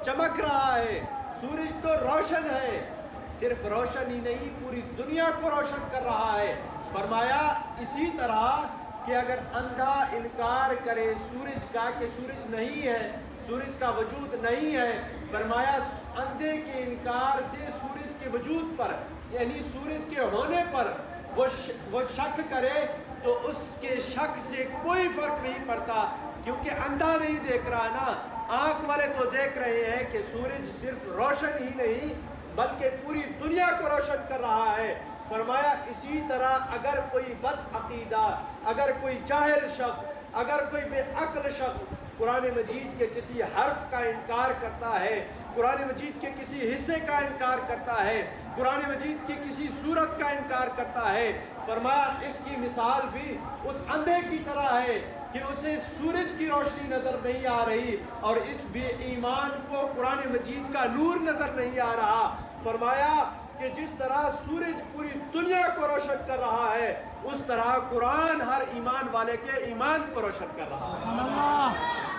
چمک رہا ہے، سورج تو روشن ہے، صرف روشن ہی نہیں پوری دنیا کو روشن کر رہا ہے۔ فرمایا اسی طرح کہ اگر اندھا انکار کرے سورج کا کہ سورج نہیں ہے، سورج کا وجود نہیں ہے، فرمایا اندھے کے انکار سے سورج کے وجود پر یعنی سورج کے ہونے پر وہ شک کرے تو اس کے شک سے کوئی فرق نہیں پڑتا، کیونکہ اندھا نہیں دیکھ رہا نا، آنکھ والے تو دیکھ رہے ہیں کہ سورج صرف روشن ہی نہیں بلکہ پوری دنیا کو روشن کر رہا ہے۔ فرمایا اسی طرح اگر کوئی بد عقیدہ، اگر کوئی جاہل شخص، اگر کوئی بے عقل شخص قرآن مجید کے کسی حرف کا انکار کرتا ہے، قرآن مجید کے کسی حصے کا انکار کرتا ہے، قرآن مجید کی کسی صورت کا انکار کرتا ہے، فرمایا اس کی مثال بھی اس اندھے کی طرح ہے کہ اسے سورج کی روشنی نظر نہیں آ رہی اور اس بے ایمان کو قرآن مجید کا نور نظر نہیں آ رہا۔ فرمایا کہ جس طرح سورج پوری دنیا کو روشن کر رہا ہے اس طرح قرآن ہر ایمان والے کے ایمان کو روشن کر رہا ہے۔